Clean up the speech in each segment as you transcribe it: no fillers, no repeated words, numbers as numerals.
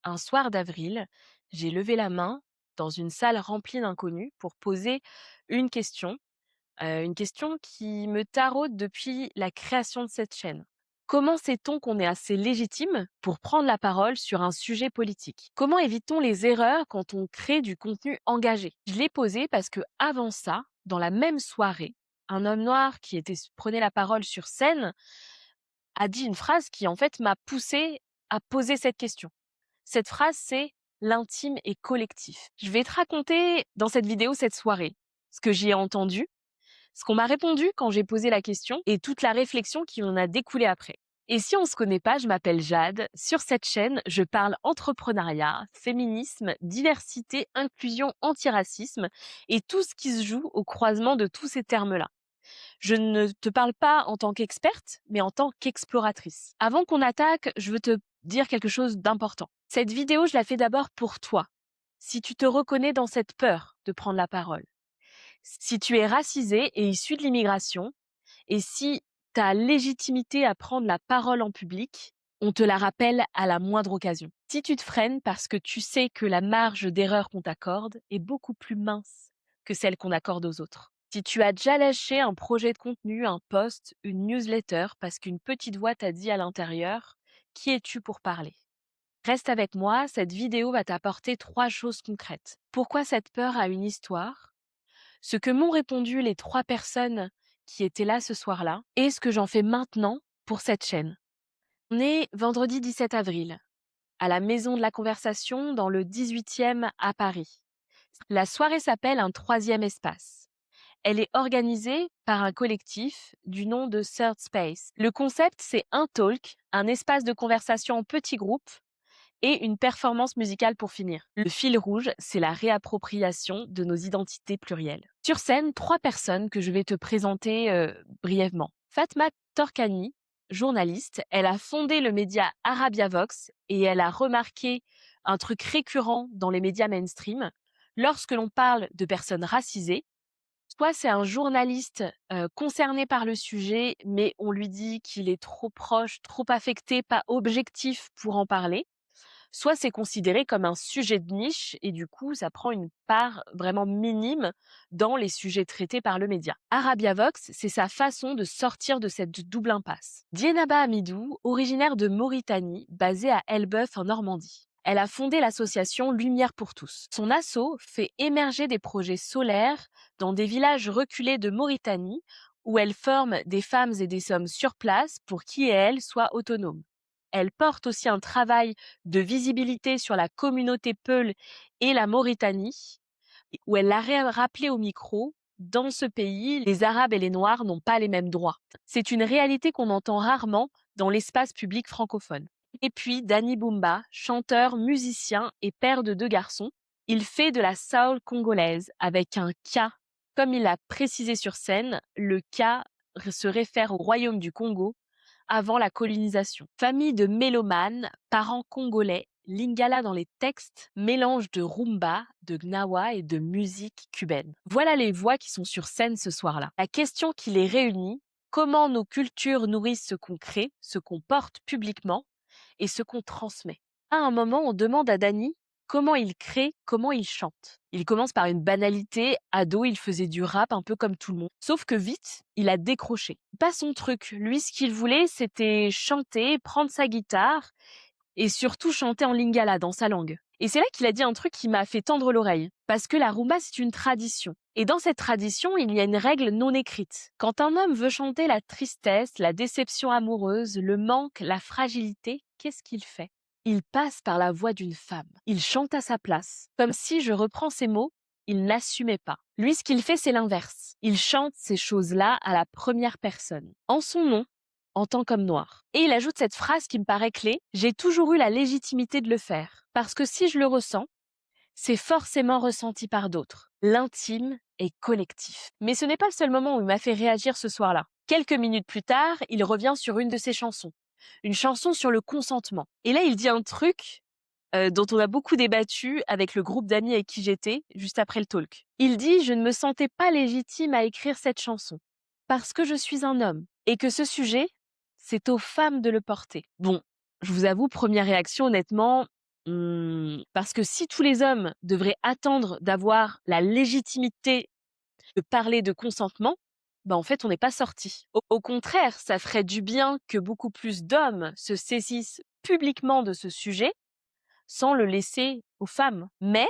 Un soir d'avril, j'ai levé la main dans une salle remplie d'inconnus pour poser une question, une question qui me taraude depuis la création de cette chaîne. Comment sait-on qu'on est assez légitime pour prendre la parole sur un sujet politique? Comment évite-t-on les erreurs quand on crée du contenu engagé? Je l'ai posé parce que avant ça, dans la même soirée, un homme noir qui prenait la parole sur scène a dit une phrase qui en fait m'a poussée à poser cette question. Cette phrase, c'est: «L'intime est collectif». Je vais te raconter dans cette vidéo cette soirée, ce que j'y ai entendu, ce qu'on m'a répondu quand j'ai posé la question et toute la réflexion qui en a découlé après. Et si on se connaît pas, je m'appelle Jade. Sur cette chaîne, je parle entrepreneuriat, féminisme, diversité, inclusion, antiracisme et tout ce qui se joue au croisement de tous ces termes-là. Je ne te parle pas en tant qu'experte, mais en tant qu'exploratrice. Avant qu'on attaque, je veux te dire quelque chose d'important. Cette vidéo, je la fais d'abord pour toi. Si tu te reconnais dans cette peur de prendre la parole, si tu es racisé et issu de l'immigration, et si ta légitimité à prendre la parole en public, on te la rappelle à la moindre occasion. Si tu te freines parce que tu sais que la marge d'erreur qu'on t'accorde est beaucoup plus mince que celle qu'on accorde aux autres. Si tu as déjà lâché un projet de contenu, un post, une newsletter parce qu'une petite voix t'a dit à l'intérieur: «Qui es-tu pour parler?» Reste avec moi, cette vidéo va t'apporter 3 choses concrètes. Pourquoi cette peur a une histoire? Ce que m'ont répondu les 3 personnes qui étaient là ce soir-là et ce que j'en fais maintenant pour cette chaîne. On est vendredi 17 avril, à la Maison de la Conversation dans le 18e à Paris. La soirée s'appelle un troisième espace. Elle est organisée par un collectif du nom de Third Space. Le concept, c'est un talk, un espace de conversation en petits groupes et une performance musicale pour finir. Le fil rouge, c'est la réappropriation de nos identités plurielles. Sur scène, 3 personnes que je vais te présenter brièvement. Fatma Torkani, journaliste, elle a fondé le média Arabia Vox et elle a remarqué un truc récurrent dans les médias mainstream. Lorsque l'on parle de personnes racisées, soit c'est un journaliste concerné par le sujet, mais on lui dit qu'il est trop proche, trop affecté, pas objectif pour en parler. Soit c'est considéré comme un sujet de niche et du coup, ça prend une part vraiment minime dans les sujets traités par le média. Arabia Vox, c'est sa façon de sortir de cette double impasse. Dienaba Amidou, originaire de Mauritanie, basée à Elbeuf en Normandie. Elle a fondé l'association Lumière pour tous. Son asso fait émerger des projets solaires dans des villages reculés de Mauritanie où elle forme des femmes et des hommes sur place pour qui et elles soient autonomes. Elle porte aussi un travail de visibilité sur la communauté Peul et la Mauritanie, où elle a rappelé au micro: dans ce pays, les Arabes et les Noirs n'ont pas les mêmes droits. C'est une réalité qu'on entend rarement dans l'espace public francophone. Et puis, Danny Boumba, chanteur, musicien et père de 2 garçons, il fait de la soul congolaise avec un K. Comme il l'a précisé sur scène, le K se réfère au royaume du Congo avant la colonisation. Famille de mélomanes, parents congolais, Lingala dans les textes, mélange de rumba, de gnawa et de musique cubaine. Voilà les voix qui sont sur scène ce soir-là. La question qui les réunit: comment nos cultures nourrissent ce qu'on crée, ce qu'on porte publiquement et ce qu'on transmet. À un moment, on demande à Dany comment il crée, comment il chante. Il commence par une banalité: ado, il faisait du rap un peu comme tout le monde. Sauf que vite, il a décroché. Pas son truc. Lui, ce qu'il voulait, c'était chanter, prendre sa guitare et surtout chanter en lingala, dans sa langue. Et c'est là qu'il a dit un truc qui m'a fait tendre l'oreille. Parce que la rumba, c'est une tradition. Et dans cette tradition, il y a une règle non écrite. Quand un homme veut chanter la tristesse, la déception amoureuse, le manque, la fragilité, qu'est-ce qu'il fait? Il passe par la voix d'une femme. Il chante à sa place. Comme si, je reprends ces mots, il n'assumait pas. Lui, ce qu'il fait, c'est l'inverse. Il chante ces choses-là à la première personne. En son nom, en tant qu'homme noir. Et il ajoute cette phrase qui me paraît clé: j'ai toujours eu la légitimité de le faire. Parce que si je le ressens, c'est forcément ressenti par d'autres. L'intime est collectif. Mais ce n'est pas le seul moment où il m'a fait réagir ce soir-là. Quelques minutes plus tard, il revient sur une de ses chansons. Une chanson sur le consentement. Et là, il dit un truc dont on a beaucoup débattu avec le groupe d'amis avec qui j'étais, juste après le talk. Il dit: je ne me sentais pas légitime à écrire cette chanson. Parce que je suis un homme. Et que ce sujet, c'est aux femmes de le porter. Bon, je vous avoue, première réaction, honnêtement, Parce que si tous les hommes devraient attendre d'avoir la légitimité de parler de consentement, en fait, on n'est pas sorti. Au contraire, ça ferait du bien que beaucoup plus d'hommes se saisissent publiquement de ce sujet sans le laisser aux femmes. Mais,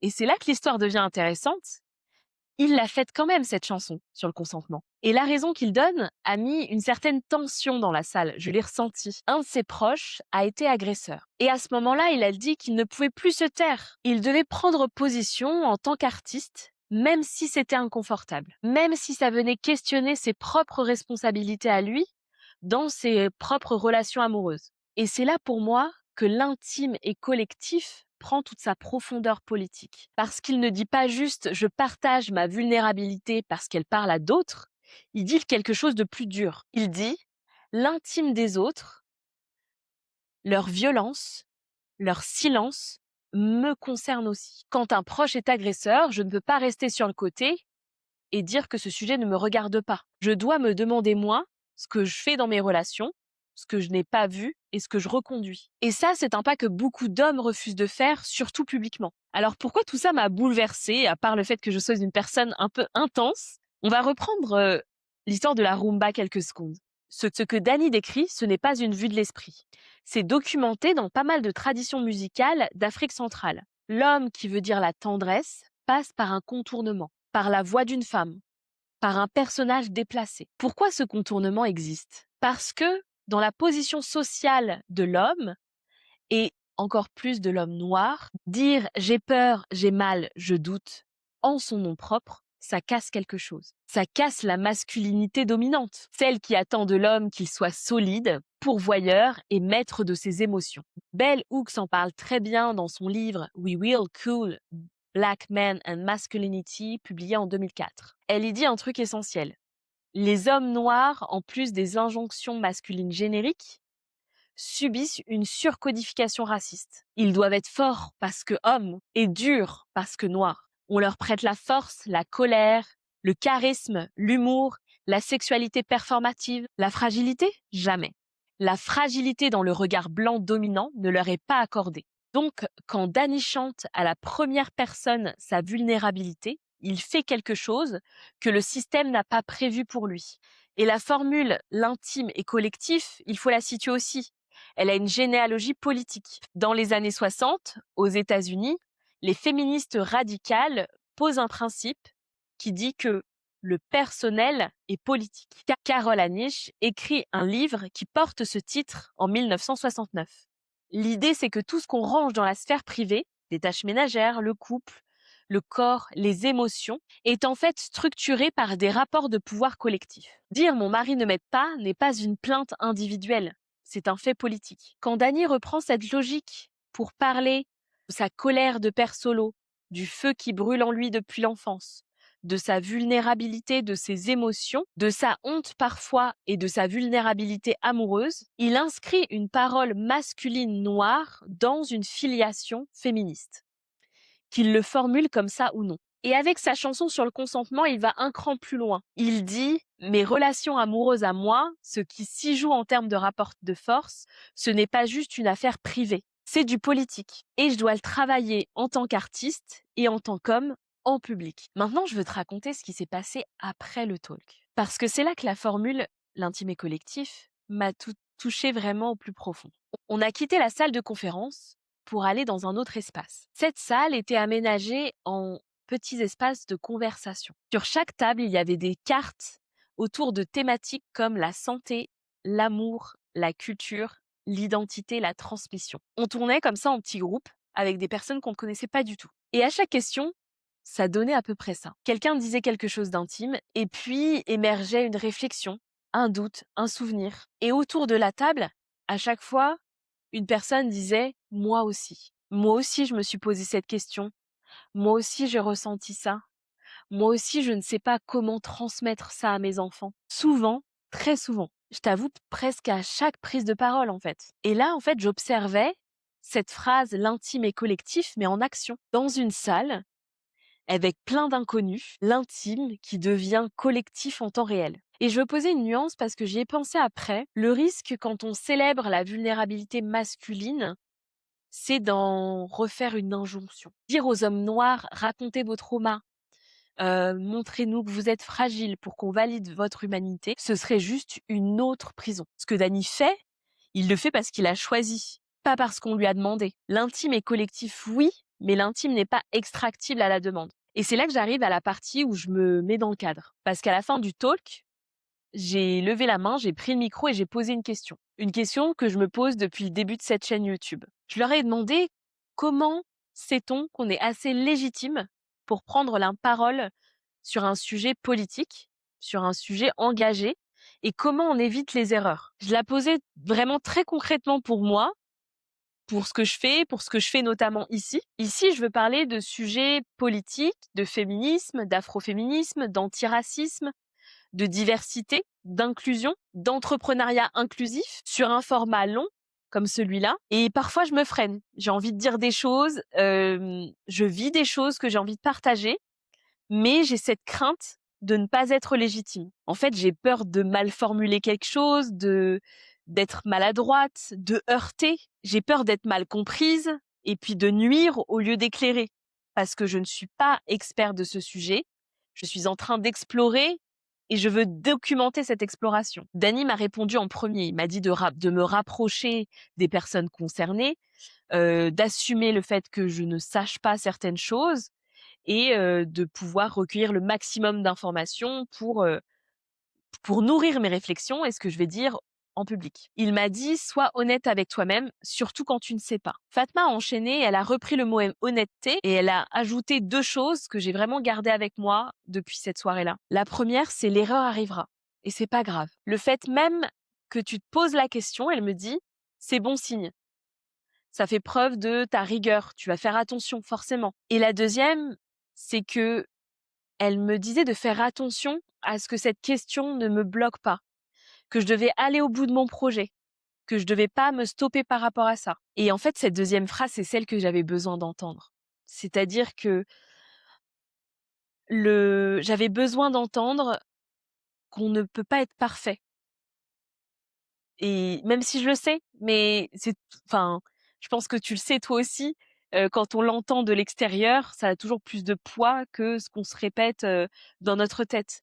et c'est là que l'histoire devient intéressante, il la fête quand même, cette chanson sur le consentement. Et la raison qu'il donne a mis une certaine tension dans la salle, je l'ai ressenti. Un de ses proches a été agresseur. Et à ce moment-là, il a dit qu'il ne pouvait plus se taire. Il devait prendre position en tant qu'artiste, même si c'était inconfortable, même si ça venait questionner ses propres responsabilités à lui dans ses propres relations amoureuses. Et c'est là pour moi que l'intime et collectif prend toute sa profondeur politique. Parce qu'il ne dit pas juste je partage ma vulnérabilité parce qu'elle parle à d'autres, il dit quelque chose de plus dur. Il dit l'intime des autres, leur violence, leur silence me concerne aussi. Quand un proche est agresseur, je ne peux pas rester sur le côté et dire que ce sujet ne me regarde pas. Je dois me demander moi ce que je fais dans mes relations, ce que je n'ai pas vu et ce que je reconduis. Et ça, c'est un pas que beaucoup d'hommes refusent de faire, surtout publiquement. Alors pourquoi tout ça m'a bouleversée, à part le fait que je sois une personne un peu intense? On va reprendre l'histoire de la rumba quelques secondes. Ce que Dany décrit, ce n'est pas une vue de l'esprit. C'est documenté dans pas mal de traditions musicales d'Afrique centrale. L'homme qui veut dire la tendresse passe par un contournement, par la voix d'une femme, par un personnage déplacé. Pourquoi ce contournement existe? Parce que dans la position sociale de l'homme, et encore plus de l'homme noir, dire j'ai peur, j'ai mal, je doute en son nom propre, ça casse quelque chose. Ça casse la masculinité dominante, celle qui attend de l'homme qu'il soit solide, pourvoyeur et maître de ses émotions. Bell Hooks en parle très bien dans son livre We Will Cool Black Men and Masculinity, publié en 2004. Elle y dit un truc essentiel. Les hommes noirs, en plus des injonctions masculines génériques, subissent une surcodification raciste. Ils doivent être forts parce que hommes et durs parce que noirs. On leur prête la force, la colère, le charisme, l'humour, la sexualité performative. La fragilité? Jamais. La fragilité dans le regard blanc dominant ne leur est pas accordée. Donc, quand Dany chante à la première personne sa vulnérabilité, il fait quelque chose que le système n'a pas prévu pour lui. Et la formule l'intime et collectif, il faut la situer aussi. Elle a une généalogie politique. Dans les années 60, aux États-Unis, les féministes radicales posent un principe qui dit que le personnel est politique. Carol Anish écrit un livre qui porte ce titre en 1969. L'idée, c'est que tout ce qu'on range dans la sphère privée, les tâches ménagères, le couple, le corps, les émotions, est en fait structuré par des rapports de pouvoir collectifs. Dire mon mari ne m'aide pas n'est pas une plainte individuelle, c'est un fait politique. Quand Dany reprend cette logique pour parler de sa colère de père solo, du feu qui brûle en lui depuis l'enfance, de sa vulnérabilité, de ses émotions, de sa honte parfois et de sa vulnérabilité amoureuse, il inscrit une parole masculine noire dans une filiation féministe. Qu'il le formule comme ça ou non. Et avec sa chanson sur le consentement, il va un cran plus loin. Il dit « Mes relations amoureuses à moi, ce qui s'y joue en termes de rapport de force, ce n'est pas juste une affaire privée, c'est du politique. Et je dois le travailler en tant qu'artiste et en tant qu'homme en public. » Maintenant, je veux te raconter ce qui s'est passé après le talk. Parce que c'est là que la formule « l'intime et collectif » m'a touché vraiment au plus profond. On a quitté la salle de conférence pour aller dans un autre espace. Cette salle était aménagée en petits espaces de conversation. Sur chaque table, il y avait des cartes autour de thématiques comme la santé, l'amour, la culture, l'identité, la transmission. On tournait comme ça en petits groupes avec des personnes qu'on ne connaissait pas du tout. Et à chaque question, ça donnait à peu près ça. Quelqu'un disait quelque chose d'intime et puis émergeait une réflexion, un doute, un souvenir. Et autour de la table, à chaque fois, une personne disait « moi aussi ». Moi aussi, je me suis posé cette question. Moi aussi, j'ai ressenti ça. Moi aussi, je ne sais pas comment transmettre ça à mes enfants. Souvent, très souvent, je t'avoue presque à chaque prise de parole en fait. Et là, en fait, j'observais cette phrase « l'intime et collectif » mais en action. Dans une salle, avec plein d'inconnus, l'intime qui devient collectif en temps réel. Et je veux poser une nuance parce que j'y ai pensé après. Le risque quand on célèbre la vulnérabilité masculine, c'est d'en refaire une injonction. Dire aux hommes noirs: «Racontez vos traumas, montrez-nous que vous êtes fragiles pour qu'on valide votre humanité», ce serait juste une autre prison. Ce que Dany fait, il le fait parce qu'il a choisi, pas parce qu'on lui a demandé. L'intime est collectif, oui, mais l'intime n'est pas extractible à la demande. Et c'est là que j'arrive à la partie où je me mets dans le cadre. Parce qu'à la fin du talk, j'ai levé la main, j'ai pris le micro et j'ai posé une question. Une question que je me pose depuis le début de cette chaîne YouTube. Je leur ai demandé comment sait-on qu'on est assez légitime pour prendre la parole sur un sujet politique, sur un sujet engagé, et comment on évite les erreurs. Je la posais vraiment très concrètement pour moi, pour ce que je fais, pour ce que je fais notamment ici. Ici, je veux parler de sujets politiques, de féminisme, d'afroféminisme, d'antiracisme, de diversité, d'inclusion, d'entrepreneuriat inclusif sur un format long comme celui-là. Et parfois, je me freine. J'ai envie de dire des choses, je vis des choses que j'ai envie de partager, mais j'ai cette crainte de ne pas être légitime. En fait, j'ai peur de mal formuler quelque chose, d'être maladroite, de heurter. J'ai peur d'être mal comprise et puis de nuire au lieu d'éclairer. Parce que je ne suis pas expert de ce sujet. Je suis en train d'explorer et je veux documenter cette exploration. Dany m'a répondu en premier. Il m'a dit de me rapprocher des personnes concernées, d'assumer le fait que je ne sache pas certaines choses et de pouvoir recueillir le maximum d'informations pour nourrir mes réflexions et ce que je vais dire en public. Il m'a dit: «Sois honnête avec toi-même, surtout quand tu ne sais pas». Fatma a enchaîné, elle a repris le mot honnêteté et elle a ajouté 2 choses que j'ai vraiment gardées avec moi depuis cette soirée-là. La première, c'est l'erreur arrivera et c'est pas grave. Le fait même que tu te poses la question, elle me dit, c'est bon signe. Ça fait preuve de ta rigueur, tu vas faire attention forcément. Et la deuxième, c'est que elle me disait de faire attention à ce que cette question ne me bloque pas, que je devais aller au bout de mon projet, que je devais pas me stopper par rapport à ça. Et en fait, cette deuxième phrase, c'est celle que j'avais besoin d'entendre. C'est-à-dire que j'avais besoin d'entendre qu'on ne peut pas être parfait. Et même si je le sais, mais enfin, je pense que tu le sais toi aussi, quand on l'entend de l'extérieur, ça a toujours plus de poids que ce qu'on se répète, dans notre tête.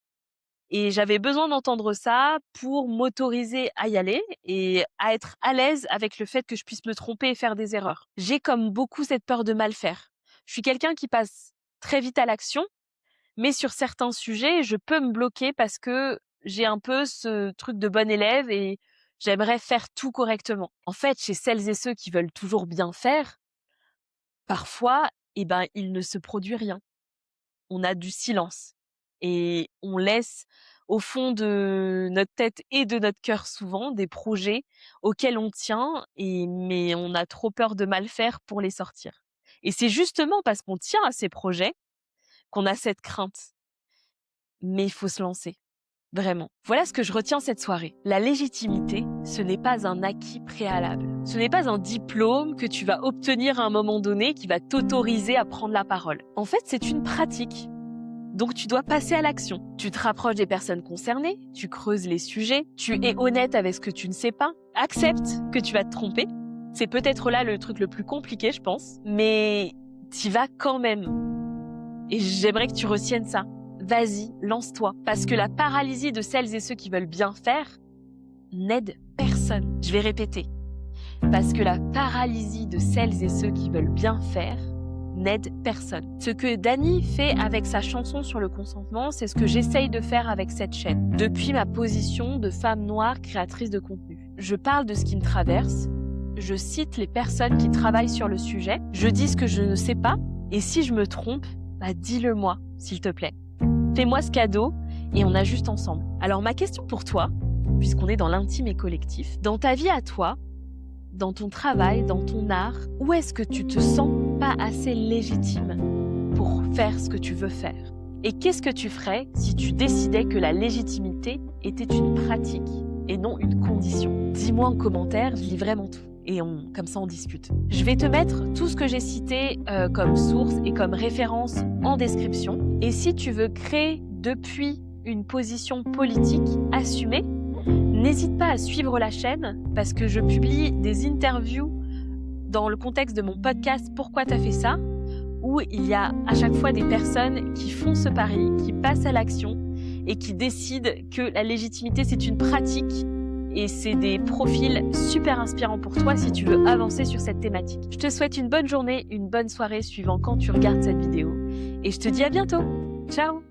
Et j'avais besoin d'entendre ça pour m'autoriser à y aller et à être à l'aise avec le fait que je puisse me tromper et faire des erreurs. J'ai comme beaucoup cette peur de mal faire. Je suis quelqu'un qui passe très vite à l'action, mais sur certains sujets, je peux me bloquer parce que j'ai un peu ce truc de bon élève et j'aimerais faire tout correctement. En fait, chez celles et ceux qui veulent toujours bien faire, parfois, il ne se produit rien. On a du silence et on laisse au fond de notre tête et de notre cœur souvent des projets auxquels on tient mais on a trop peur de mal faire pour les sortir. Et c'est justement parce qu'on tient à ces projets qu'on a cette crainte. Mais il faut se lancer, vraiment. Voilà ce que je retiens cette soirée. La légitimité, ce n'est pas un acquis préalable. Ce n'est pas un diplôme que tu vas obtenir à un moment donné qui va t'autoriser à prendre la parole. En fait, c'est une pratique. Donc tu dois passer à l'action. Tu te rapproches des personnes concernées, tu creuses les sujets, tu es honnête avec ce que tu ne sais pas, accepte que tu vas te tromper. C'est peut-être là le truc le plus compliqué, je pense, mais t'y vas quand même. Et j'aimerais que tu retiennes ça. Vas-y, lance-toi. Parce que la paralysie de celles et ceux qui veulent bien faire n'aide personne. Je vais répéter. Parce que la paralysie de celles et ceux qui veulent bien faire n'aide personne. Ce que Dany fait avec sa chanson sur le consentement, c'est ce que j'essaye de faire avec cette chaîne, depuis ma position de femme noire créatrice de contenu. Je parle de ce qui me traverse, je cite les personnes qui travaillent sur le sujet, je dis ce que je ne sais pas, et si je me trompe, dis-le moi, s'il te plaît. Fais-moi ce cadeau et on ajuste ensemble. Alors ma question pour toi, puisqu'on est dans l'intime et collectif, dans ta vie à toi, dans ton travail, dans ton art, où est-ce que tu te sens pas assez légitime pour faire ce que tu veux faire? Et qu'est-ce que tu ferais si tu décidais que la légitimité était une pratique et non une condition? Dis-moi en commentaire, je lis vraiment tout. Et comme ça on discute. Je vais te mettre tout ce que j'ai cité comme source et comme référence en description. Et si tu veux créer depuis une position politique assumée, n'hésite pas à suivre la chaîne parce que je publie des interviews dans le contexte de mon podcast «Pourquoi t'as fait ça?», où il y a à chaque fois des personnes qui font ce pari, qui passent à l'action et qui décident que la légitimité, c'est une pratique et c'est des profils super inspirants pour toi si tu veux avancer sur cette thématique. Je te souhaite une bonne journée, une bonne soirée suivant quand tu regardes cette vidéo et je te dis à bientôt. Ciao!